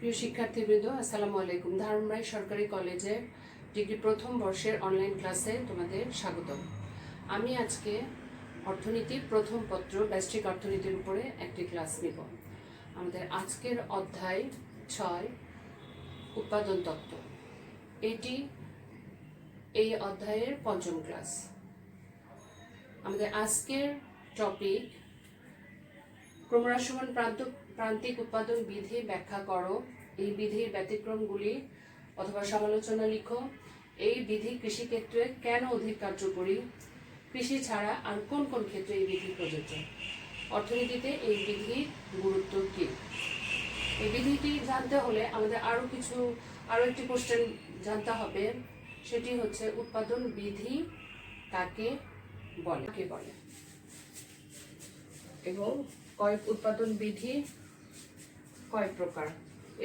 প্রিয় শিক্ষার্থীবৃন্দ, আসসালামু আলাইকুম। ধারণরায় সরকারি কলেজের ডিগ্রি প্রথম বর্ষের অনলাইন ক্লাসে তোমাদের স্বাগতম। আমি আজকে অর্থনীতি প্রথম পত্র ব্যষ্টিক অর্থনীতির উপরে একটি ক্লাস নিব। আমাদের আজকের অধ্যায় 6 উৎপাদন তত্ত্ব। এটি এই অধ্যায়ের পঞ্চম ক্লাস। আমাদের আজকের টপিক ক্রমহ্রাসমান প্রান্তিক উৎপাদন বিধি ব্যাখ্যা করো। এই বিধির ব্যতিক্রমগুলি অথবা সমালোচনা লিখো। এই বিধি কৃষিক্ষেত্রে কেন অধিক কার্যকরী? কৃষি ছাড়া আর কোন কোন ক্ষেত্রে এই বিধি প্রযোজ্য? অর্থনীতিতে এই বিধির গুরুত্ব কী? এই বিধিটি জানতে হলে আমাদের আরো একটি কোশ্চেন জানতে হবে। সেটি হচ্ছে উৎপাদন বিধি কাকে বলে এবং উৎপাদন বিধি কয় প্রকার।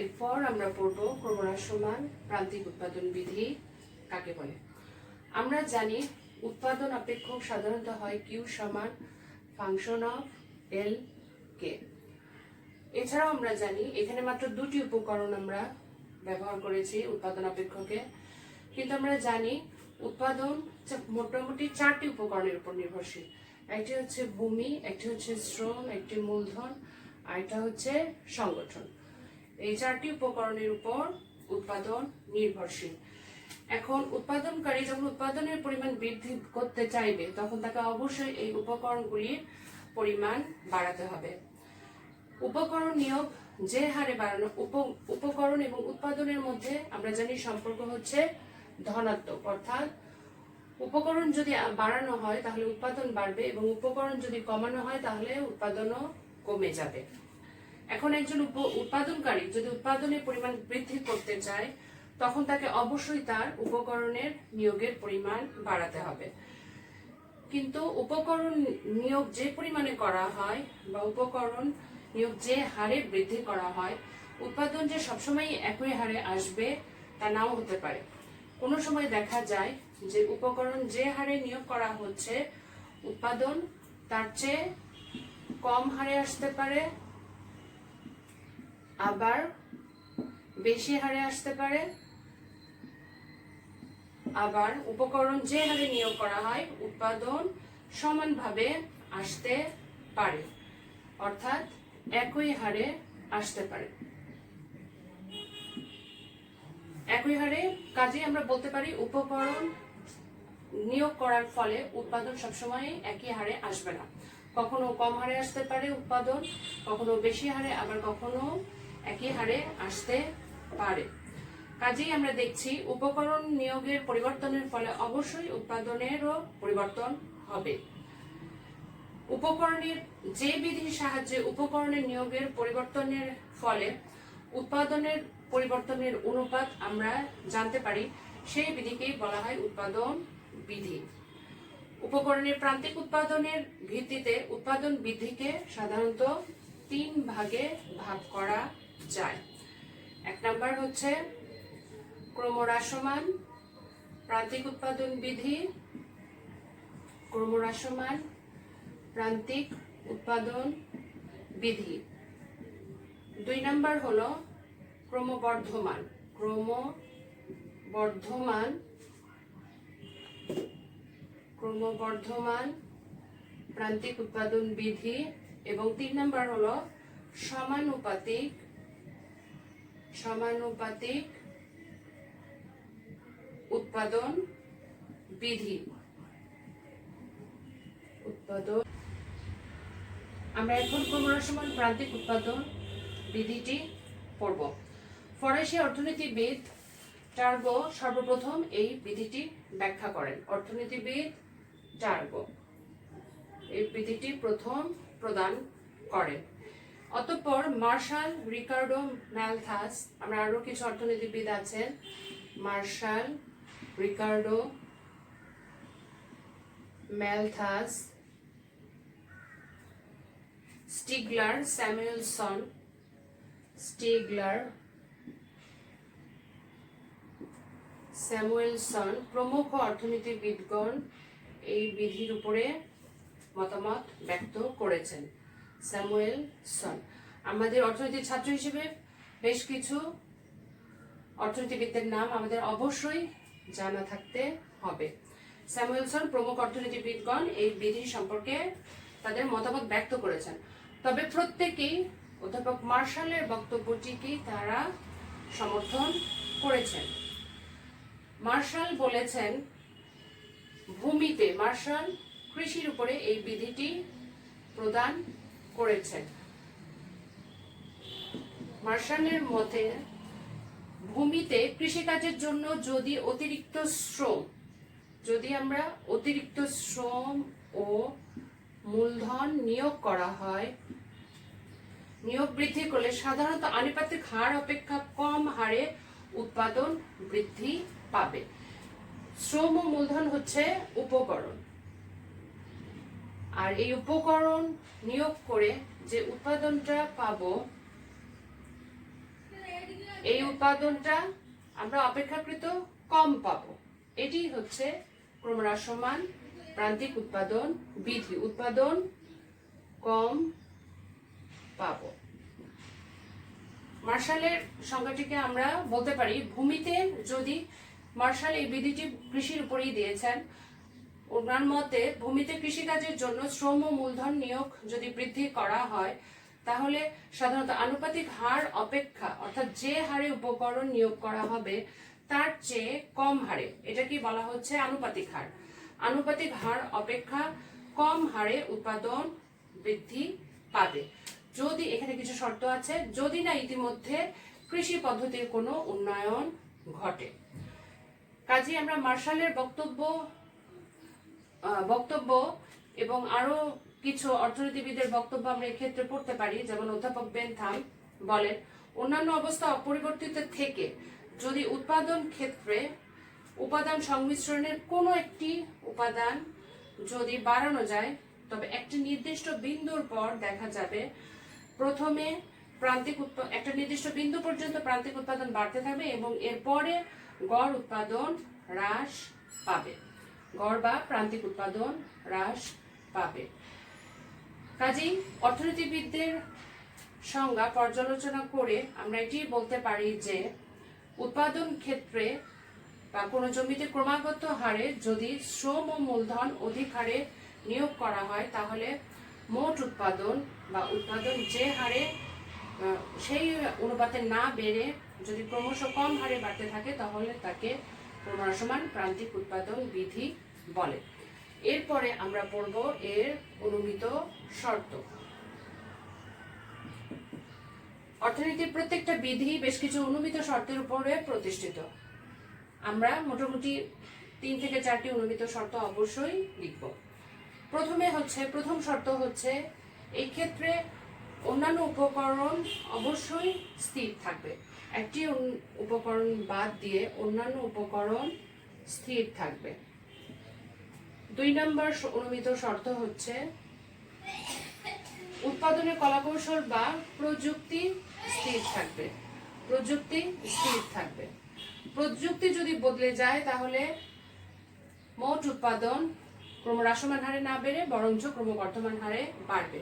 এরপর আমরা পড়ব ক্রমহ্রাসমান প্রান্তিক উৎপাদন বিধি কাকে বলে। আমরা জানি উৎপাদন অপেক্ষক সাধারণত হয় কিউ সমান ফাংশন অফ এল কে। এছাড়াও আমরা জানি এখানে মাত্র দুটি উপকরণ আমরা ব্যবহার করেছি উৎপাদন অপেক্ষকে, কিন্তু আমরা জানি উৎপাদন মোটামুটি 4টি উপকরণের উপর নির্ভরশীল। একটি হচ্ছে ভূমি, একটি হচ্ছে শ্রম, একটি মূলধন, আর এটা হচ্ছে সংগঠন। এই 4টি উপকরণের উপর উৎপাদন নির্ভরশীল। এখন উৎপাদনকারী যখন উৎপাদনের পরিমাণ বৃদ্ধি করতে চাইবে তখন তাকে অবশ্যই এই উপকরণগুলির পরিমাণ বাড়াতে হবে। উপকরণ নিয়োগ যে হারে বাড়ানো, উপকরণ এবং উৎপাদনের মধ্যে আমরা জানি সম্পর্ক হচ্ছে ধনাত্মক, অর্থাৎ উপকরণ যদি বাড়ানো হয় তাহলে উৎপাদন বাড়বে এবং উপকরণ যদি কমানো হয় তাহলে উৎপাদনও কমে যাবে। এখন একজন উৎপাদনকারী যদি উৎপাদনের পরিমাণ বৃদ্ধি করতে চায় তখন তাকে অবশ্যই তার উপকরণের নিয়োগের পরিমাণ বাড়াতে হবে। কিন্তু উপকরণ নিয়োগ যে পরিমাণে করা হয় বা উপকরণ নিয়োগ যে হারে বৃদ্ধি করা হয়, উৎপাদন যে সবসময় একই হারে আসবে তা নাও হতে পারে। কোনো সময় দেখা যায় যে উপকরণ যে হারে নিয়োগ করা হচ্ছে উৎপাদন তার চেয়ে কম হারে আসতে পারে, আবার বেশি হারে আসতে পারে, আবার উপকরণ যে হারে নিয়োগ করা হয় উৎপাদন সমানভাবে আসতে পারে, অর্থাৎ একই হারে আসতে পারে। একই হারে কাজে আমরা বলতে পারি উপকরণ নিয়োগ করার ফলে উৎপাদন সবসময় একই হারে আসবে না। কখনো কম হারে আসতে পারে উৎপাদন, কখনো বেশি হারে, আবার কখনো একই হারে আসতে পারে। কাজেই আমরা দেখছি উপকরণ নিয়োগের পরিবর্তনের ফলে অবশ্যই উৎপাদনেরও পরিবর্তন হবে। উপকরণের যে বিধির সাহায্যে উপকরণের নিয়োগের পরিবর্তনের ফলে উৎপাদনের পরিবর্তনের অনুপাত আমরা জানতে পারি, সেই বিধিকেই বলা হয় উৎপাদন বিধি। উপকরণের প্রান্তিক উৎপাদনের ভিত্তিতে উৎপাদন বিধিকে সাধারণত 3 ভাগে ভাগ করা যায়। 1 নাম্বার হচ্ছে ক্রমহ্রাসমান প্রান্তিক উৎপাদন বিধি, ক্রমহ্রাসমান প্রান্তিক উৎপাদন বিধি। 2 নাম্বার হলো ক্রমবর্ধমান প্রান্তিক উৎপাদন বিধি, এবং 3 নাম্বার হলো সমানুপাতিক উৎপাদন বিধি। আমরা এখন ক্রমহ্রাসমান প্রান্তিক উৎপাদন বিধিটি পড়ব। ফরাসি অর্থনীতিবিদ টার্গো সর্বপ্রথম এই বিধিটি ব্যাখ্যা করেন। অর্থনীতিবিদ টার্গো এই বিধিটি প্রথম প্রদান করেন। অতঃপর মার্শাল, রিকার্ডো, ম্যালথাস, আমরা আরো কিছু অর্থনীতিবিদ আছেন, মার্শাল, রিকার্ডো, ম্যালথাস, স্টিগলার, স্যামুয়েলসন প্রমুখ অর্থনীতিবিদগণ এই বিধির উপরে মতামত ব্যক্ত করেছেন। স্যামুয়েলসন আমাদের অর্থনীতির ছাত্র হিসেবে বেশ কিছু অর্থনীতিবিদদের নাম আমাদের অবশ্যই জানা থাকতে হবে। স্যামুয়েলসন প্রমুখ অর্থনীতিবিদগণ এই বিধি সম্পর্কে তাদের মতামত ব্যক্ত করেছেন, তবে প্রত্যেকেই অধ্যাপক মার্শালের বক্তব্যটিকেই তারা সমর্থন করেছেন। মার্শাল বলেছেন, ভূমিতে মার্শাল কৃষির উপরে এই বিধিটি প্রদান করেছেন। মার্শালের মতে ভূমিতে কৃষিকাজের জন্য যদি আমরা অতিরিক্ত শ্রম ও মূলধন নিয়োগ করা হয়, নিয়োগ বৃদ্ধি করলে সাধারণত আনুপাতিক হার অপেক্ষা কম হারে উৎপাদন বৃদ্ধি পাবে। শ্রম ও মূলধন হচ্ছে উপকরণ, আর এই উপকরণ নিয়োগ করে যে উৎপাদনটা পাবো, এই উৎপাদনটা আমরা অপেক্ষাকৃত কম পাবো। এটি হচ্ছে ক্রমহ্রাসমান প্রান্তিক উৎপাদন বিধি, উৎপাদন কম পাবো। মার্শালের সংজ্ঞাটিকে আমরা বলতে পারি, ভূমিতে যদি মার্শাল এই বিধিটি কৃষির উপরেই দিয়েছেন, ওনার মতে ভূমিতে কৃষিকাজের জন্য শ্রম ও মূলধন নিয়োগ যদি বৃদ্ধি করা হয়, তাহলে সাধারণত আনুপাতিক হার অপেক্ষা, অর্থাৎ যে হারে উপকরণ নিয়োগ করা হবে তার চেয়ে কম হারে, এটা কি বলা হচ্ছে আনুপাতিক হার, আনুপাতিক হার অপেক্ষা কম হারে উৎপাদন বৃদ্ধি পাবে, যদি এখানে কিছু শর্ত আছে, যদি না ইতিমধ্যে কৃষি পদ্ধতির কোনো উন্নয়ন ঘটে। কাজে আমরা মার্শালের বক্তব্য এবং আরো কিছু অর্থনীতিবিদের বক্তব্য আমরা এক্ষেত্রে পড়তে পারি। যেমন অধ্যাপক বেনথাম বলেন, অন্যান্য অবস্থা অপরিবর্তিত থেকে যদি উৎপাদন ক্ষেত্রে উপাদান সংমিশ্রণের কোনো একটি উপাদান যদি বাড়ানো যায়, তবে একটি নির্দিষ্ট বিন্দুর পর দেখা যাবে প্রথমে একটা নির্দিষ্ট বিন্দু পর্যন্ত প্রান্তিক উৎপাদন বাড়তে থাকবে এবং এরপরে গড় উৎপাদন হ্রাস পাবে, গড় বা প্রান্তিক উৎপাদন হ্রাস পাবে। কাজেই অর্থনীতিবিদদের সংজ্ঞা পর্যালোচনা করে আমরা এটি বলতে পারি যে উৎপাদন ক্ষেত্রে বা কোনো জমিতে ক্রমাগত হারে যদি শ্রম ও মূলধন অধিক হারে নিয়োগ করা হয়, তাহলে মোট উৎপাদন বা উৎপাদন যে হারে সেই অনুপাতে না বেড়ে যদি ক্রমশ কম হারে বাড়তে থাকে, তাহলে তাকে ক্রমহ্রাসমান প্রান্তিক উৎপাদন বিধি বলে। এরপরে আমরা পড়ব এর অনুমিত শর্ত। অর্থনীতির প্রত্যেকটা বিধি বেশ কিছু অনুমিত শর্তের উপরে প্রতিষ্ঠিত। আমরা মোটামুটি 3 থেকে 4টি অনুমিত শর্ত অবশ্যই লিখব। প্রথম শর্ত হচ্ছে এই ক্ষেত্রে অন্যান্য উপকরণ অবশ্যই স্থির থাকবে, একটি উপকরণ বাদ দিয়ে অন্যান্য উপকরণ স্থির থাকবে। 2 নম্বর অনুমিত শর্ত হচ্ছে উৎপাদনের কলাকৌশল বা প্রযুক্তি স্থির থাকবে, প্রযুক্তি স্থির থাকবে। প্রযুক্তি যদি বদলে যায়, তাহলে মোট উৎপাদন ক্রমহ্রাসমান হারে না বেড়ে বরঞ্চ ক্রমবর্ধমান হারে বাড়বে।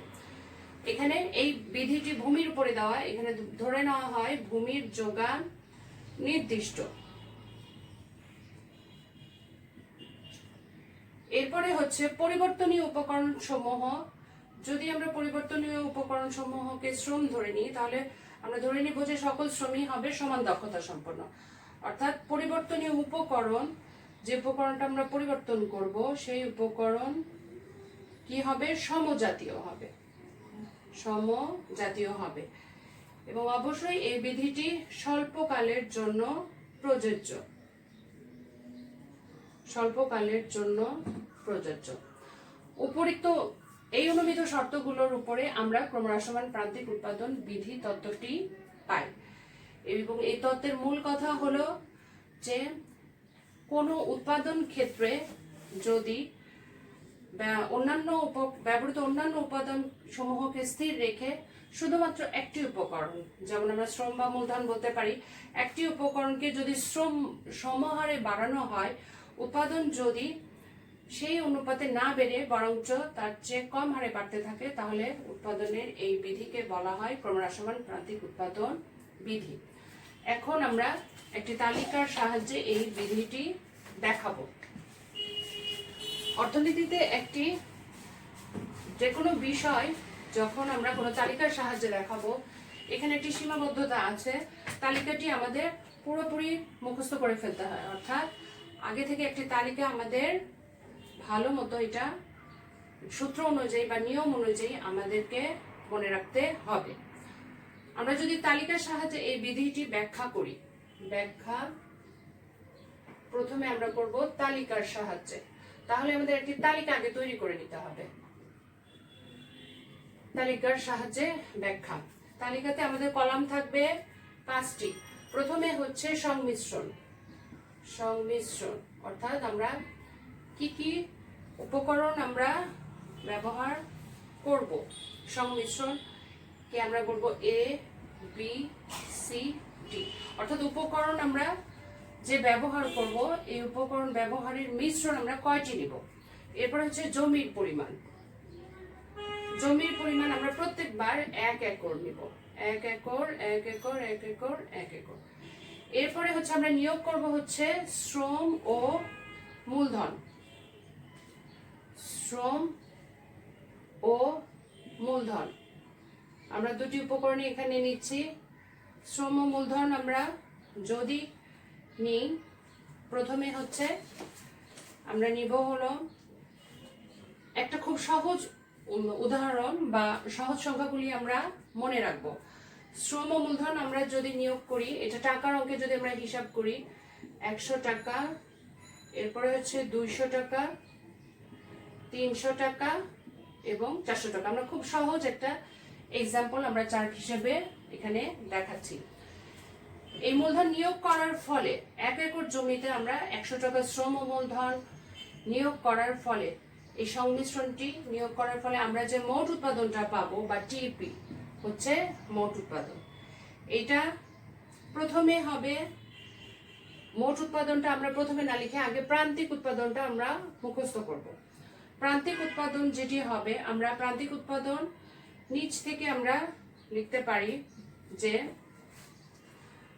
এখানে এই বিধিটি ভূমির উপরে দেওয়া, এখানে ধরে নেওয়া হয় ভূমির যোগান নির্দিষ্ট। এরপরে হচ্ছে পরিবর্তনীয় উপকরণ সমূহ। যদি আমরা পরিবর্তনীয় উপকরণ সমূহকে শ্রম ধরে নিই, তাহলে আমরা ধরে নিব যে সকল শ্রমই হবে সমান দক্ষতা সম্পন্ন। অর্থাৎ পরিবর্তনীয় উপকরণ, যে উপকরণটা আমরা পরিবর্তন করব, সেই উপকরণ কি হবে? সমজাতীয় হবে, সমজাতীয় হবে। এবং অবশ্যই এই বিধিটি স্বল্পকালের জন্য প্রযোজ্য, স্বল্পকালের জন্য প্রযোজ্য। উপরিক্ত এই অনুমিত শর্তগুলোর উপরে আমরা ক্রমহ্রাসমান প্রান্তিক উৎপাদন বিধি তত্ত্বটি পাই। এবং এই তত্ত্বের মূল কথা হলো যে কোনো উৎপাদন ক্ষেত্রে যদি ব্যবহৃত অন্যান্য উপাদান সমূহকে স্থির রেখে শুধুমাত্র একটি উপকরণ, যেমন আমরা শ্রম বা মূলধন বলতে পারি, একটি উপকরণকে যদি সমহারে বাড়ানো হয়, উৎপাদন যদি সেই অনুপাতে না বেড়ে বরঞ্চ তার চেয়ে কম হারে বাড়তে থাকে, তাহলে উৎপাদনের এই বিধিকে বলা হয় ক্রমহ্রাসমান প্রান্তিক উৎপাদন বিধি। এখন আমরা একটি তালিকার সাহায্যে এই বিধিটি দেখাবো। অর্থনীতিতে একটি যে কোনো বিষয় যখন আমরা কোনো তালিকার সাহায্যে দেখাবো, এখানে একটি সীমাবদ্ধতা আছে। তালিকাটি আমাদের পুরোপুরি মুখস্থ করে ফেলতে হয়, অর্থাৎ আগে থেকে একটি তালিকা আমাদের ভালো মতো এটা সূত্র অনুযায়ী বা নিয়ম অনুযায়ী আমাদেরকে মনে রাখতে হবে। আমরা যদি তালিকার সাহায্যে এই বিধিটি ব্যাখ্যা করি, ব্যাখ্যা প্রথমে আমরা করব তালিকার সাহায্যে। তাহলে আমাদের একটি তালিকা আগে তৈরি করে নিতে হবে। তালিকার সাহায্যে ব্যাখ্যা। তালিকাতে আমাদের কলাম থাকবে 5টি। প্রথমে হচ্ছে সংমিশ্রণ। সংমিশ্রণ অর্থাৎ আমরা কি কি উপকরণ আমরা ব্যবহার করব। সংমিশ্রণ কে আমরা বলবো A B C D, অর্থাৎ উপকরণ আমরা যে ব্যবহার করব, এই উপকরণ ব্যবহারের মিশ্রণ আমরা কয়টি নিব। এরপর হচ্ছে জমির পরিমাণ। জমির পরিমাণ আমরা প্রত্যেকবার 1 একর নিব। 1 একর 1 একর 1 একর 1 একর। এরপরে হচ্ছে আমরা নিয়োগ করব হচ্ছে শ্রম ও মূলধন। শ্রম ও মূলধন আমরা দুটি উপকরণ এখানে নিচ্ছি। শ্রম ও মূলধন আমরা যদি নিই, প্রথমে হচ্ছে আমরা নিব হলো একটা খুব সহজ উদাহরণ বা সহজ সংখ্যাগুলি আমরা মনে রাখবো। শ্রম ও মূলধন আমরা যদি নিয়োগ করি, এটা টাকার অঙ্কে যদি আমরা হিসাব করি, 100 টাকা, এরপরে হচ্ছে 200 টাকা, 300 টাকা এবং 400 টাকা। আমরা খুব সহজ একটা এক্সাম্পল আমরা চার্ট হিসেবে এখানে দেখাচ্ছি। এই মূলধন নিয়োগ করার ফলে 1 একর জমিতে আমরা 100 টাকা শ্রম ও মূলধন নিয়োগ করার ফলে, এই সংমিশ্রণটি নিয়োগ করার ফলে আমরা যে মোট উৎপাদনটা পাবো বা টিপি হচ্ছে মোট উৎপাদন। এটা প্রথমে হবে মোট উৎপাদনটা আমরা প্রথমে না লিখে আগে প্রান্তিক উৎপাদনটা আমরা মুখস্থ করব। প্রান্তিক উৎপাদন যেটি হবে, আমরা প্রান্তিক উৎপাদন নিচ থেকে আমরা লিখতে পারি যে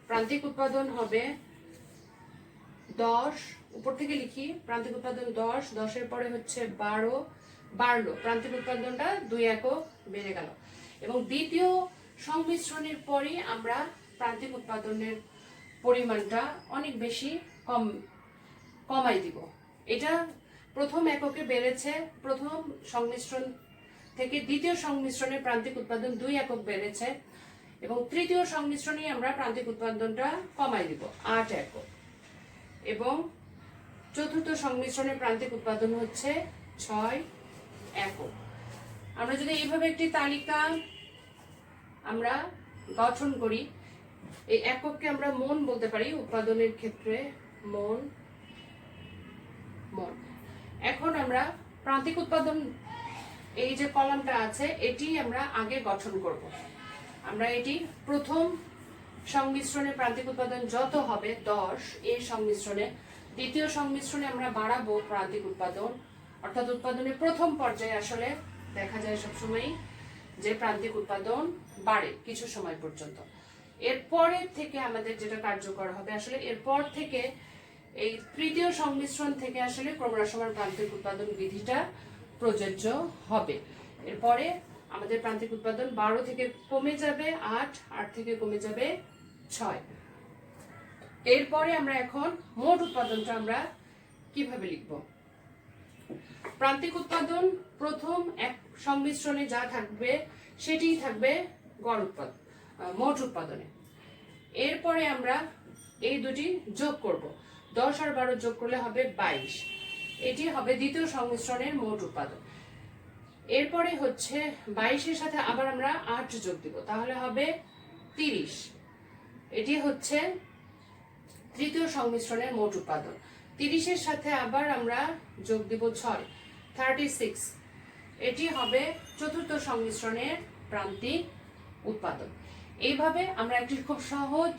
প্রান্তিক উৎপাদন হবে 10, উপর থেকে লিখি প্রান্তিক উৎপাদন 10, 10-এর পরে হচ্ছে 12, বাড়লো, প্রান্তিক উৎপাদনটা 2 একক বেড়ে গেল। এবং দ্বিতীয় সংমিশ্রণের পরই আমরা প্রান্তিক উৎপাদনের পরিমাণটা অনেক বেশি কমাই দিব। এটা প্রথম এককে বেড়েছে, প্রথম সংমিশ্রণ থেকে দ্বিতীয় সংমিশ্রণের প্রান্তিক উৎপাদন 2 একক বেড়েছে এবং তৃতীয় সংমিশ্রণে আমরা প্রান্তিক উৎপাদনটা কমাই দিব 8 একক এবং চতুর্থ সংমিশ্রণের প্রান্তিক উৎপাদন হচ্ছে 6 একক। আমরা যদি এইভাবে একটি তালিকা আমরা গঠন করি, এই একককে আমরা মন বলতে পারি উৎপাদনের ক্ষেত্রে, মন মন। এখন আমরা প্রান্তিক উৎপাদন, এই যে কলামটা আছে এটি আমরা আগে গঠন করব। আমরা এটি প্রথম সংমিশ্রণে প্রান্তিক উৎপাদন যত হবে 10, এই সংমিশ্রণে দ্বিতীয় সংমিশ্রণে আমরা বাড়াবো প্রান্তিক উৎপাদন, অর্থাৎ উৎপাদনের প্রথম পর্যায়ে আসলে দেখা যায় সবসময় যে প্রান্তিক উৎপাদন বাড়ে কিছু সময় পর্যন্ত। এরপরে থেকে আমাদের যেটা কার্যকর হবে আসলে এরপর থেকে এই তৃতীয় সংমিশ্রণ থেকে আসলে ক্রমহ্রাসমান প্রান্তিক উৎপাদন বিধিটা প্রযোজ্য হবে। এরপরে আমাদের প্রান্তিক উৎপাদন 12 থেকে কমে যাবে 8, 8 থেকে কমে যাবে 6। এরপরে আমরা এখন মোট উৎপাদনটা আমরা কিভাবে লিখব। প্রান্তিক উৎপাদন প্রথম এক সংমিশ্রণে যা থাকবে সেটিই থাকবে গড় উৎপাদন, মোট উৎপাদনে। এরপরে আমরা এই দুটি যোগ করব, 10 আর 12 যোগ করলে হবে 22, এটি হবে দ্বিতীয় সংমিশ্রণের মোট উৎপাদন। এরপরে হচ্ছে 22-এর সাথে আবার আমরা 8 যোগ দিব, তাহলে হবে 30, এটি হচ্ছে তৃতীয় সংমিশ্রণের মোট উৎপাদন। 30-এর সাথে আবার আমরা যোগ দিব 6, 36, এটি হবে চতুর্থ সংমিশ্রণের প্রান্তিক উৎপাদন। এইভাবে আমরা একটি খুব সহজ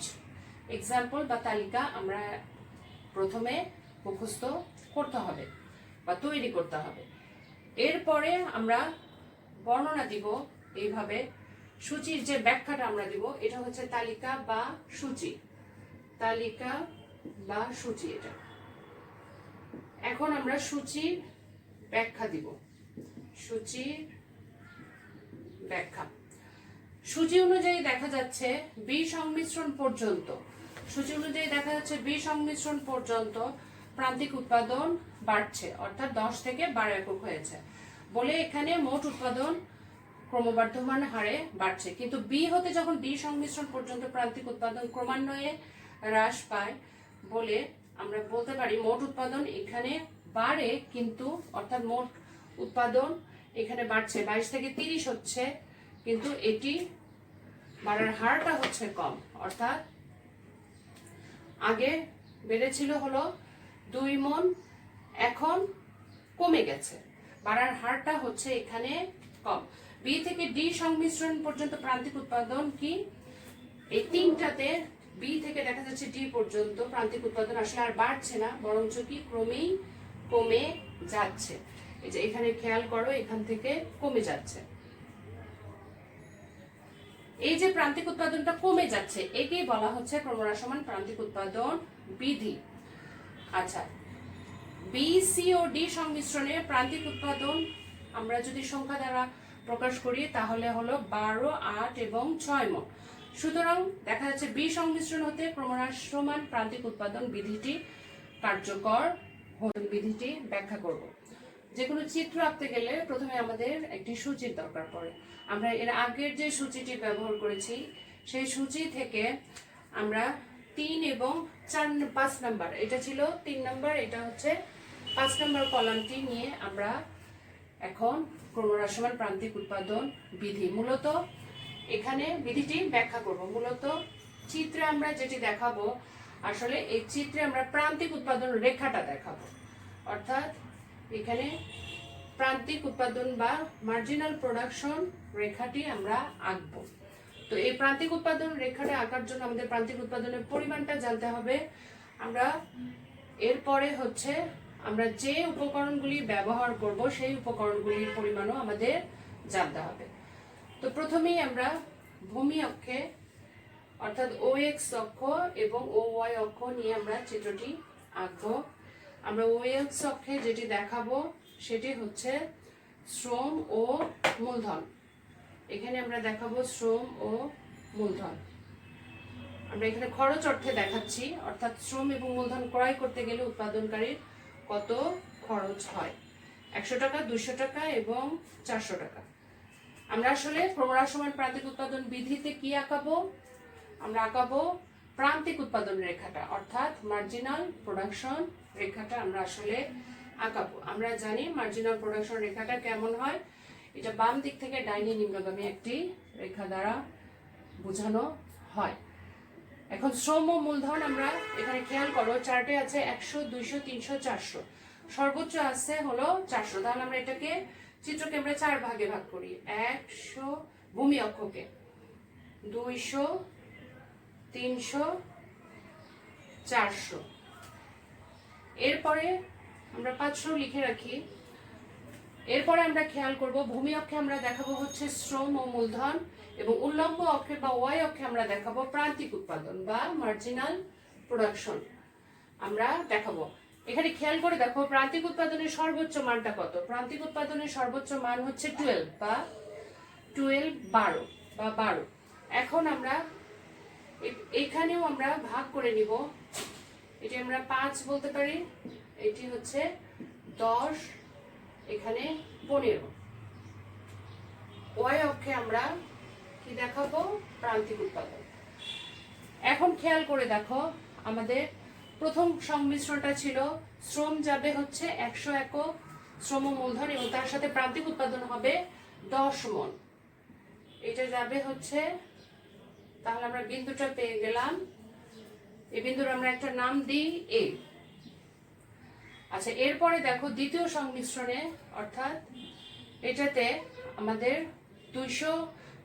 এক্সাম্পল বা তালিকা আমরা প্রথমে মুখস্থ করতে হবে বা তৈরি করতে হবে। এরপরে আমরা বর্ণনা দিব এইভাবে সূচির যে ব্যাখ্যাটা আমরা দিব এটা হচ্ছে তালিকা বা সূচি, তালিকা বা সূচি। এটা এখন আমরা সূচির ব্যাখ্যা দিব। সূচির ব্যাখ্যা, সূচি অনুযায়ী দেখা যাচ্ছে বি সংমিশ্রণ পর্যন্ত, সূচি অনুযায়ী দেখা যাচ্ছে বি সংমিশ্রণ পর্যন্ত প্রান্তিক উৎপাদন বাড়ছে, অর্থাৎ 10 থেকে 12 একক হয়েছে বলে এখানে মোট উৎপাদন ক্রমবর্ধমান হারে বাড়ছে। কিন্তু বি হতে যখন বি সংমিশ্রণ পর্যন্ত প্রান্তিক উৎপাদন ক্রমান্বয়ে হ্রাস পায় বলে আমরা বলতে পারি মোট উৎপাদন এখানে বাড়ে, কিন্তু অর্থাৎ মোট উৎপাদন এখানে বাড়ছে, 22 থেকে 30 হচ্ছে, কিন্তু এটি বাড়ার হারটা হচ্ছে কম। অর্থাৎ আগে বেড়েছিল হলো 2 মণ, এখন কমে গেছে, বাড়ার হারটা হচ্ছে এখানে কম। বি থেকে ডি সংমিশ্রণ পর্যন্ত প্রান্তিক উৎপাদন কি, এই তিনটাতে বি থেকে দেখা যাচ্ছে ডি পর্যন্ত প্রান্তিক উৎপাদন আসলে আর বাড়ছে না, বরঞ্চ কি ক্রমেই কমে যাচ্ছে। এই যে এখানে খেয়াল করো, এখান থেকে কমে যাচ্ছে। এই যে প্রান্তিক উৎপাদনটা কমে যাচ্ছে একেই বলা হচ্ছে ক্রমহ্রাসমান প্রান্তিক উৎপাদন বিধি। আচ্ছা, বি, সি ও ডি সংমিশ্রণে প্রান্তিক উৎপাদন আমরা যদি সংখ্যা দ্বারা প্রকাশ করি তাহলে হলো 12, 8 এবং 6 মণ। সুতরাং দেখা যাচ্ছে বি সংমিশ্রণ হতে ক্রমহ্রাসমান প্রান্তিক উৎপাদন বিধিটি কার্যকর, বিধিটি ব্যাখ্যা করব। যে কোনো চিত্র আঁকতে গেলে প্রথমে আমাদের একটি সূচির দরকার পড়ে। আমরা এর আগের যে সূচিটি ব্যবহার করেছি সেই সূচি থেকে আমরা 3 এবং 5 নাম্বার, এটা ছিল 3 নাম্বার, এটা হচ্ছে 5 নাম্বার কলামটি নিয়ে আমরা এখন ক্রমহ্রাসমান প্রান্তিক উৎপাদন বিধি, মূলত এখানে বিধিটি ব্যাখ্যা করব। মূলত চিত্রে আমরা যেটি দেখাবো, আসলে এই চিত্রে আমরা প্রান্তিক উৎপাদন রেখাটা দেখাবো, অর্থাৎ এখানে প্রান্তিক উৎপাদন বা মার্জিনাল প্রোডাকশন রেখাটি আমরা আঁকবো। তো এই প্রান্তিক উৎপাদন রেখাটা আঁকার জন্য আমাদের প্রান্তিক উৎপাদনের পরিমাণটা জানতে হবে। আমরা এরপরে হচ্ছে আমরা যে উপকরণগুলি ব্যবহার করব সেই উপকরণগুলির পরিমাণও আমাদের জানতে হবে। তো প্রথমেই আমরা ভূমি অক্ষে অর্থাৎ ও এক্স অক্ষ এবং ও ওয়াই অক্ষ নিয়ে আমরা চিত্রটি আঁকবো। আমরা ও এক্স অক্ষে যেটি দেখাবো সেটি হচ্ছে শ্রম ও মূলধন। এখানে আমরা দেখাবো শ্রম ও মূলধন। আমরা এখানে খরচ অর্থে দেখাচ্ছি, অর্থাৎ শ্রম এবং মূলধন ক্রয় করতে গেলে উৎপাদনকারীর কত খরচ হয়, 100 টাকা, 200 টাকা এবং 400 টাকা। আমরা আসলে ক্রমহ্রাসমান প্রান্তিক উৎপাদন বিধিতে কি আঁকাবো, আমরা আঁকাবো প্রান্তিক উৎপাদন রেখাটা, অর্থাৎ মার্জিনাল প্রোডাকশন রেখাটা আমরা আসলে আঁকাবো। আমরা জানি মার্জিনাল প্রোডাকশন রেখাটা কেমন হয়, এটা বাম দিক থেকে ডাইনে নিম্নগামী একটি রেখা দ্বারা বোঝানো হয়। এখন শ্রম ও মূলধন আমরা এখানে খেয়াল করো, চার্টে আছে 100, 200, 300, 400, সর্বোচ্চ আছে হলো 400। তাহলে আমরা এটাকে চিত্রকে আমরা 4 ভাগে ভাগ করি, 100 ভূমি অক্ষকে, 200, 300, 400, এরপরে আমরা 500 লিখে রাখি। এরপরে আমরা খেয়াল করব ভূমি অক্ষে আমরা দেখাবো হচ্ছে শ্রম ও মূলধন, এবং উল্লম্ব অক্ষে বা ওয়াই অক্ষে আমরা দেখাবো প্রান্তিক উৎপাদন বা মার্জিনাল প্রোডাকশন আমরা দেখাবো। এখানে খেয়াল করে দেখো প্রান্তিক উৎপাদনের সর্বোচ্চ মানটা কত। প্রান্তিক উৎপাদনের সর্বোচ্চ মান হচ্ছে 12 বা 12। এখন আমরা এখানেও আমরা ভাগ করে নিব, এটি আমরা 5 বলতে পারি, এটি হচ্ছে 10, এখানে 15। ওয়াই অক্ষে আমরা কি দেখাবো, প্রান্তিক উৎপাদন। এখন খেয়াল করে দেখো আমাদের প্রথম সংমিশ্রণটা ছিল শ্রম যাবে হচ্ছে 100 একক শ্রম মূলধন, এবং তার সাথে প্রান্তিক উৎপাদন হবে 10 মণ। এটা যাবে হচ্ছে, তাহলে আমরা বিন্দুটা পেয়ে গেলাম, এই বিন্দুর আমরা একটা নাম দিই এ। আচ্ছা, এরপরে দেখো দ্বিতীয় সংমিশ্রণে, অর্থাৎ এটাতে আমাদের 200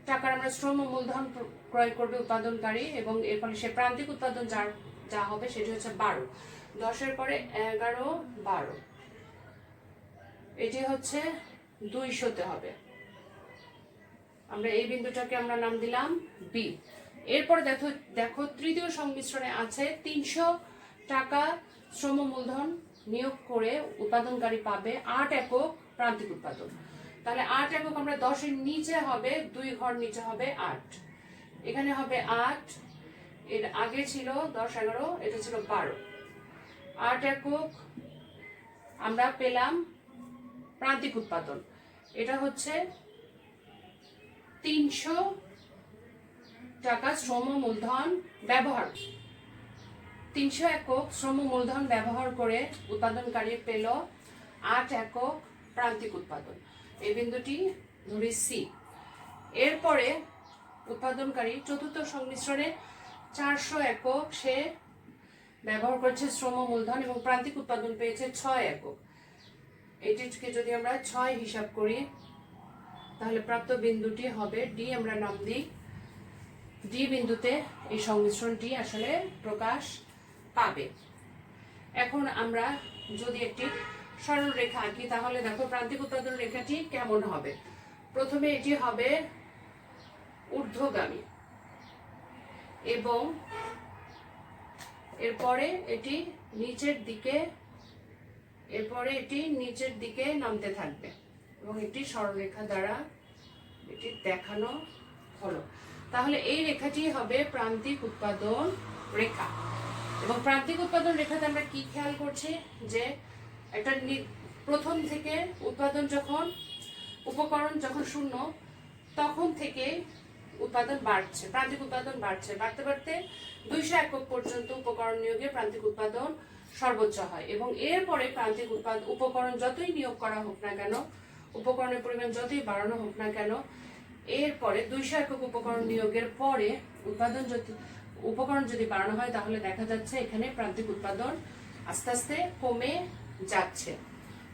টাকার আমরা শ্রম ও মূলধন ক্রয় করবে উৎপাদনকারী, এবং এর ফলে সে প্রান্তিক উৎপাদন যা হবে সেটি হচ্ছে 12। 10-এর পরে 11, 12, এটি হচ্ছে 200-তে হবে। আমরা এই বিন্দুটাকে আমরা নাম দিলাম বি। এরপরে দেখো দেখো তৃতীয় সংমিশ্রণে আছে 300 টাকা শ্রম মূলধন নিয়োগ করে উৎপাদনকারী পাবে 8 একক প্রান্তিক উৎপাদন। তাহলে 8 একক আমরা 10 এর নিচে হবে 2 ঘর নিচে হবে 8, এখানে হবে 8, এর আগে ছিল 10 11, এটা ছিল 12। 8 একক আমরা পেলাম প্রান্তিক উৎপাদন, এটা হচ্ছে 300 টাকা শ্রম মূলধন ব্যবহার, 300 একক শ্রম মূলধন ব্যবহার করে উৎপাদনকারী পেল 8 একক প্রান্তিক উৎপাদন। এই বিন্দুটি ধরি সি। এরপরে উৎপাদনকারী চতুর্থ সংমিশ্রণে 400 একক সে ব্যবহার করছে শ্রম মূলধন এবং প্রান্তিক উৎপাদন পেয়েছে 6 একক। এটিকে যদি আমরা 6 হিসাব করি তাহলে প্রাপ্ত বিন্দুটি হবে ডি। আমরা নাম দিই ডি বিন্দুতে এই সংমিশ্রণটি আসলে প্রকাশ পাবে। এখন আমরা যদি একটি সরল রেখা আঁকি তাহলে দেখো প্রান্তিক উৎপাদন রেখাটি কেমন হবে। প্রথমে এটি হবে ঊর্ধ্বগামী এবং এরপরে এটি নিচের দিকে, এরপরে এটি নিচের দিকে নামতে থাকবে এবং একটি সরলরেখা দ্বারা এটি দেখানো হলো। তাহলে এই রেখাটি হবে প্রান্তিক উৎপাদন রেখা। এবং প্রান্তিক উৎপাদন রেখাতে আমরা কি খেয়াল করছি যে একটা প্রথম থেকে উৎপাদন যখন উপকরণ যখন শূন্য তখন থেকে উৎপাদন বাড়ছে, প্রান্তিক উৎপাদন বাড়ছে, বাড়তে বাড়তে 200 একক পর্যন্ত উপকরণ নিয়োগে প্রান্তিক উৎপাদন সর্বোচ্চ হয়। এবং এরপরে প্রান্তিক উপকরণ যতই নিয়োগ করা হোক না কেন, উপকরণের পরিমাণ যতই বাড়ানো হোক না কেন, এরপরে 200 একক উপকরণ নিয়োগের পরে উপকরণ যদি বাড়ানো হয় তাহলে দেখা যাচ্ছে এখানে প্রান্তিক উৎপাদন আস্তে আস্তে কমে যাচ্ছে।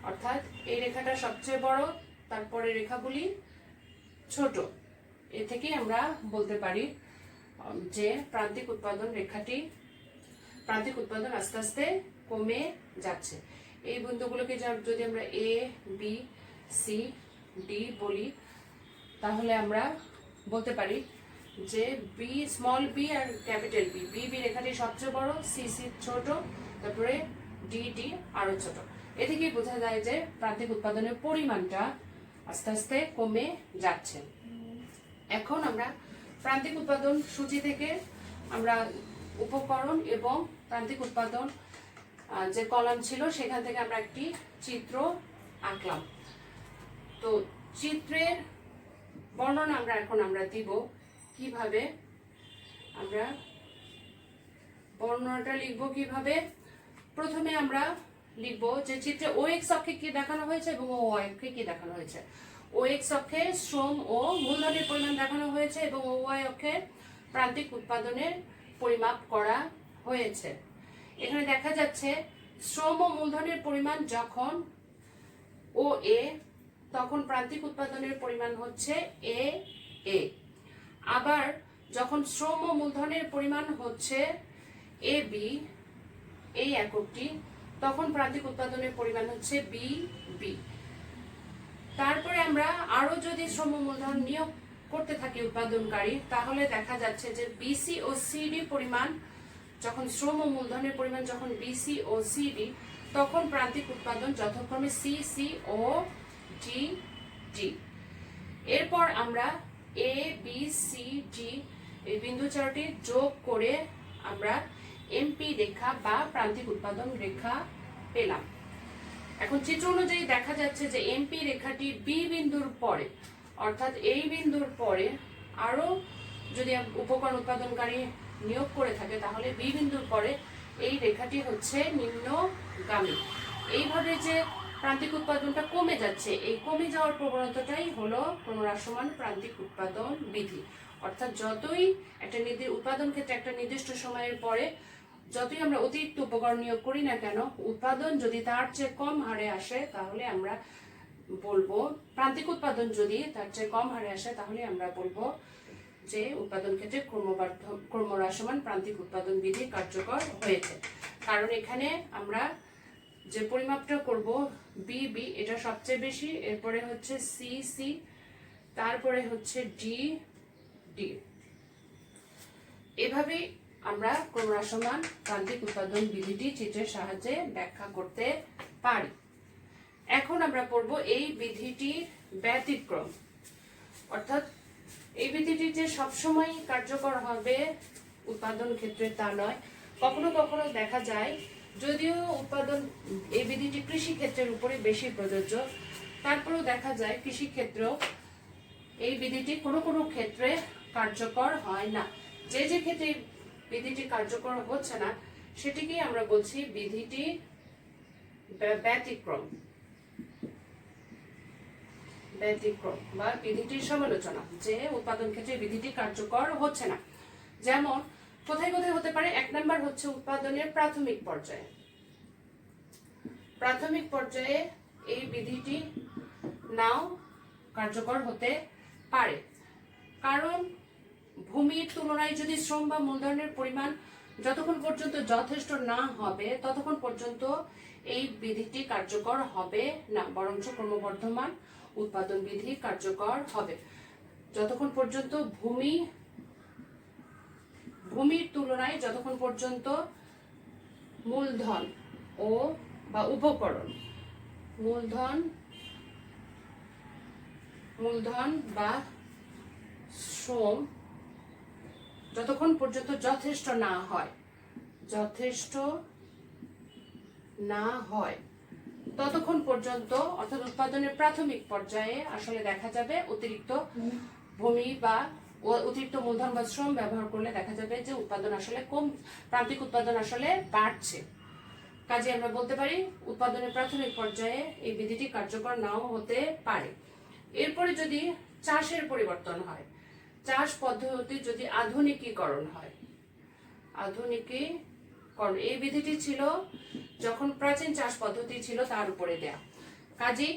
অর্থাৎ এই রেখাটা সবচেয়ে বড়, তারপরে রেখাগুলি ছোট। এ থেকেই আমরা বলতে পারি যে প্রান্তিক উৎপাদন রেখাটি, প্রান্তিক উৎপাদন আস্তে আস্তে কমে যাচ্ছে। এই বিন্দুগুলোকে যদি আমরা এ বি সি ডি বলি তাহলে আমরা বলতে পারি যে বি, স্মল বি আর ক্যাপিটাল বি, বি বি রেখাটি সবচেয়ে বড়, সি সি ছোট, তারপরে ডি ডি আরো ছোট। এ থেকেই বোঝা যায় যে প্রান্তিক উৎপাদনের পরিমাণটা আস্তে আস্তে কমে যাচ্ছে। এখন আমরা প্রান্তিক উৎপাদন সূচি থেকে আমরা উপকরণ এবং প্রান্তিক উৎপাদন যে কলাম ছিল সেখান থেকে আমরা একটি চিত্র আঁকলাম। তো চিত্রের বর্ণনা আমরা দিব কিভাবে, আমরা বর্ণনাটা লিখব কিভাবে। প্রথমে আমরা লিখব যে চিত্রে ও এক্স অক্ষে কি দেখানো হয়েছে এবং ও ওয়াই অক্ষে কি দেখানো হয়েছে। ও এক্স অক্ষে শ্রম ও মূলধনের পরিমাণ দেখানো হয়েছে এবং ও ওয়াই অক্ষে প্রান্তিক উৎপাদনের পরিমাপ করা হয়েছে। এখানে দেখা যাচ্ছে শ্রম ও মূলধনের পরিমাণ যখন ও এ, তখন প্রান্তিক উৎপাদনের পরিমাণ হচ্ছে এ এ। আবার যখন শ্রম ও মূলধনের পরিমাণ হচ্ছে এ বি, এই এককটি, তখন প্রান্তিক উৎপাদনের পরিমাণ হচ্ছে বি বি। তারপরে আমরা আরো যদি শ্রম মূলধন নিয়োগ করতে থাকি উৎপাদনকারী তাহলে দেখা যাচ্ছে যে বিসি ও সিডি পরিমাণ, যখন শ্রম ও মূলধনের পরিমাণ যখন বিসি ও সিডি, তখন প্রান্তিক উৎপাদন যথাক্রমে সি সি ও ডি ডি। এরপর আমরা এ বি সি ডি এই বিন্দু চারটি যোগ করে আমরা এমপি রেখা বা প্রান্তিক উৎপাদন রেখা পেলাম। এখন চিত্র অনুযায়ী দেখা যাচ্ছে যে এমপি রেখাটি বি বিন্দুর পরে, অর্থাৎ এই বিন্দুর পরে আরো যদি উপকরণ উৎপাদনকারী নিয়োগ করে থাকে তাহলে বি বিন্দুর পরে এই রেখাটি হচ্ছে নিম্নগামী। এইভাবে যে প্রান্তিক উৎপাদনটা কমে যাচ্ছে, এই কমে যাওয়ার প্রবণতাটাই হলো ক্রমহ্রাসমান প্রান্তিক উৎপাদন বিধি। অর্থাৎ যতই একটা উৎপাদন ক্ষেত্রে একটা নির্দিষ্ট সময়ের পরে যতই আমরা অতিরিক্ত উপকরণ নিয়োগ করি না কেন, উৎপাদন যদি তার চেয়ে কম হারে আসে তাহলে আমরা বলবো, প্রান্তিক উৎপাদন যদি তার চেয়ে কম হারে আসে তাহলে আমরা বলবো যে উৎপাদন ক্ষেত্রে ক্রমহ্রাসমান প্রান্তিক উৎপাদন বিধি কার্যকর হয়েছে। কারণ এখানে আমরা যে পরিমাপটা করব বি বি, এটা সবচেয়ে বেশি, এরপরে হচ্ছে সি সি, তারপরে হচ্ছে ডি ডি। এভাবেই আমরা ক্রমহ্রাসমান প্রান্তিক উৎপাদন বিধিটি চিত্রের সাহায্যে ব্যাখ্যা করতে পারি। এখন আমরা পড়ব এই বিধিটির ব্যতিক্রম, অর্থাৎ এই বিধিটি যে সবসময় কার্যকর হবে উৎপাদন ক্ষেত্রে তা নয়। কখনো কখনো দেখা যায় যদিও উৎপাদন এই বিধিটি কৃষি ক্ষেত্রের উপরে বেশি প্রযোজ্য, তারপরেও দেখা যায় কৃষি ক্ষেত্রেও এই বিধিটি কোনো কোনো ক্ষেত্রে কার্যকর হয় না। যে যে ক্ষেত্রে বিধিটি কার্যকর হচ্ছে না সেটিকেই আমরা বলছি বিধিটি ব্যতিক্রম, ব্যতিক্রম বা বিধিটির সমালোচনা, যে উৎপাদন ক্ষেত্রে বিধিটি কার্যকর হচ্ছে না। যেমন কোথায় কোথায় হতে পারে? 1 নাম্বার হচ্ছে উৎপাদনের প্রাথমিক পর্যায়ে। প্রাথমিক পর্যায়ে এই বিধিটি নাও কার্যকর হতে পারে, কারণ ভূমির তুলনায় যদি শ্রম বা মূলধনের পরিমাণ যতক্ষণ পর্যন্ত যথেষ্ট না হবে ততক্ষণ পর্যন্ত এই বিধিটি কার্যকর হবে না, বরঞ্চ ক্রমবর্ধমান উৎপাদন বিধি কার্যকর হবে। যতক্ষণ পর্যন্ত ভূমির তুলনায় যতক্ষণ পর্যন্ত মূলধন ও বা উপকরণ, মূলধন বা শ্রম যতক্ষণ পর্যন্ত যথেষ্ট না হয় ততক্ষণ পর্যন্ত, অর্থাৎ উৎপাদনের প্রাথমিক পর্যায়ে আসলে দেখা যাবে অতিরিক্ত ভূমি বা অতিরিক্ত মূলধন বা শ্রম ব্যবহার করলে দেখা যাবে যে উৎপাদন আসলে প্রান্তিক উৎপাদন আসলে বাড়ছে। কাজে আমরা বলতে পারি উৎপাদনের প্রাথমিক পর্যায়ে এই বিধিটি কার্যকর নাও হতে পারে। এরপরে যদি চাষের পরিবর্তন হয়, চাষ পদ্ধতি যদি আধুনিকীকরণ হয়, এই বিধিটি ছিল যখন প্রাচীন চাষ পদ্ধতি ছিল তার উপরে দেয়া। কাজেই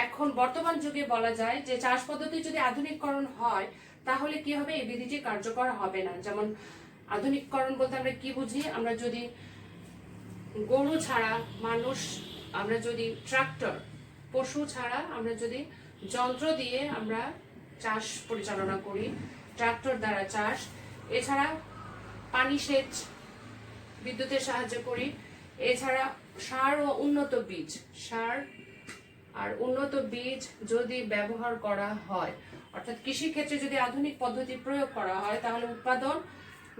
এখন বর্তমান যুগে বলা যায় যে চাষ পদ্ধতি যদি আধুনিকীকরণ হয় তাহলে কি হবে? এই বিধিটি কার্যকর হবে না। যেমন আধুনিকীকরণ বলতে আমরা কি বুঝি? আমরা যদি গরু ছাড়া আমরা যদি ট্রাক্টর, পশু ছাড়া আমরা যদি যন্ত্র দিয়ে আমরা চাষ পরিচালনা করি, ট্রাক্টর দ্বারা চাষ, এছাড়া পানি সেচ বিদ্যুতের সাহায্যে করি, এছাড়া সার ও উন্নত বীজ যদি ব্যবহার করা হয়, অর্থাৎ কৃষি ক্ষেত্রে যদি আধুনিক পদ্ধতি প্রয়োগ করা হয় তাহলে উৎপাদন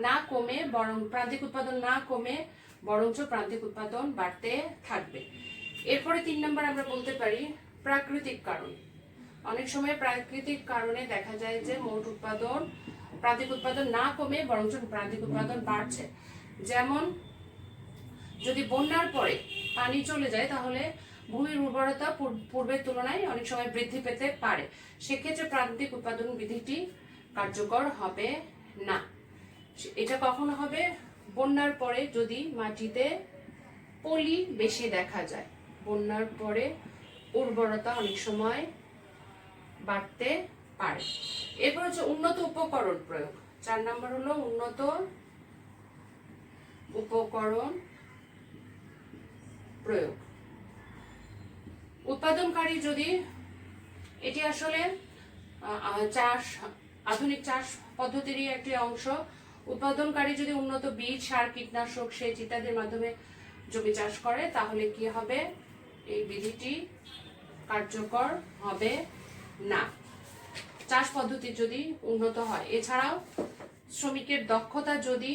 না কমে বরং প্রান্তিক উৎপাদন না কমে বরঞ্চ প্রান্তিক উৎপাদন বাড়তে থাকবে। এরপরে 3 নম্বর আমরা বলতে পারি প্রাকৃতিক কারণ। অনেক সময় প্রাকৃতিক কারণে দেখা যায় যে প্রান্তিক উৎপাদন না কমে বরঞ্চ প্রান্তিক উৎপাদন বাড়ছে। যেমন যদি বন্যার পরে পানি চলে যায় তাহলে ভূমির উর্বরতা পূর্বের তুলনায় অনেক সময় বৃদ্ধি পেতে পারে, সেক্ষেত্রে প্রান্তিক উৎপাদন বিধিটি কার্যকর হবে না। এটা কখনো হবে? বন্যার পরে যদি মাটিতে পলি বেশি দেখা যায়, বন্যার পরে উর্বরতা অনেক সময় বাড়তে পারে। এরপর হচ্ছে উন্নত উপকরণ প্রয়োগ। 4 নম্বর হলো উন্নত উপকরণ প্রয়োগ। উৎপাদনকারী যদি, এটি আসলে আধুনিক চাষ পদ্ধতিরই একটি অংশ। উৎপাদনকারী যদি উন্নত বীজ, সার, কীটনাশক, সেচ ইত্যাদির মাধ্যমে জমি চাষ করে তাহলে কি হবে? এই বিধিটি কার্যকর হবে না, চাষ পদ্ধতি যদি উন্নত হয়। এছাড়াও শ্রমিকের দক্ষতা যদি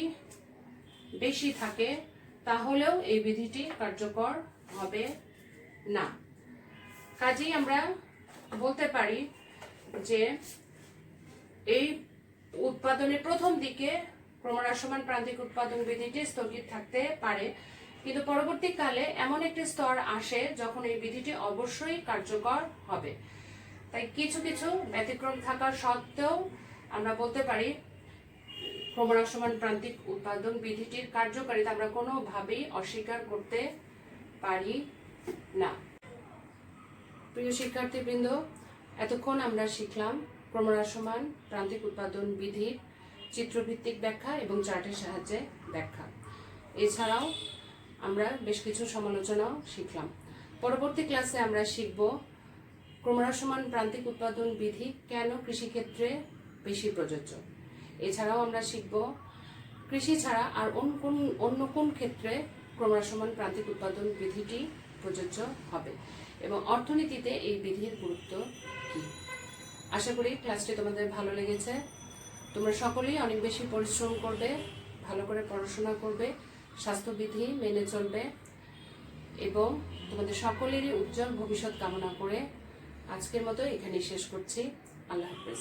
বেশি থাকে তাহলেও এই বিধিটি কার্যকর হবে না। কাজেই আমরা বলতে পারি যে এই উৎপাদনের প্রথম দিকে ক্রমহ্রাসমান প্রান্তিক উৎপাদন বিধিটি স্থগিত থাকতে পারে, কিন্তু পরবর্তীকালে এমন একটি স্তর আসে যখন এই বিধিটি অবশ্যই কার্যকর হবে। তাই কিছু কিছু ব্যতিক্রম থাকা সত্ত্বেও আমরা বলতে পারি ক্রমহ্রাসমান প্রান্তিক উৎপাদন বিধিটির কার্যকারিতা আমরা কোনোভাবেই অস্বীকার করতে পারি না। প্রিয় শিক্ষার্থীবৃন্দ, এতক্ষণ আমরা শিখলাম ক্রমহ্রাসমান প্রান্তিক উৎপাদন বিধির চিত্রভিত্তিক ব্যাখ্যা এবং চার্টের সাহায্যে ব্যাখ্যা। এছাড়াও আমরা বেশ কিছু সমালোচনাও শিখলাম। পরবর্তী ক্লাসে আমরা শিখব ক্রমহ্রাসমান প্রান্তিক উৎপাদন বিধি কেন কৃষিক্ষেত্রে বেশি প্রযোজ্য। এছাড়াও আমরা শিখব কৃষি ছাড়া আর অন্য কোন ক্ষেত্রে ক্রমহ্রাসমান প্রান্তিক উৎপাদন বিধিটি প্রযোজ্য হবে এবং অর্থনীতিতে এই বিধির গুরুত্ব কি। আশা করি ক্লাসটি তোমাদের ভালো লেগেছে। তোমরা সকলেই অনেক বেশি পরিশ্রম করবে, ভালো করে পড়াশোনা করবে, স্বাস্থ্যবিধি মেনে চলবে এবং তোমাদের সকলেরই উজ্জ্বল ভবিষ্যৎ কামনা করে আজকের মতো এখানেই শেষ করছি। আল্লাহ হাফেজ।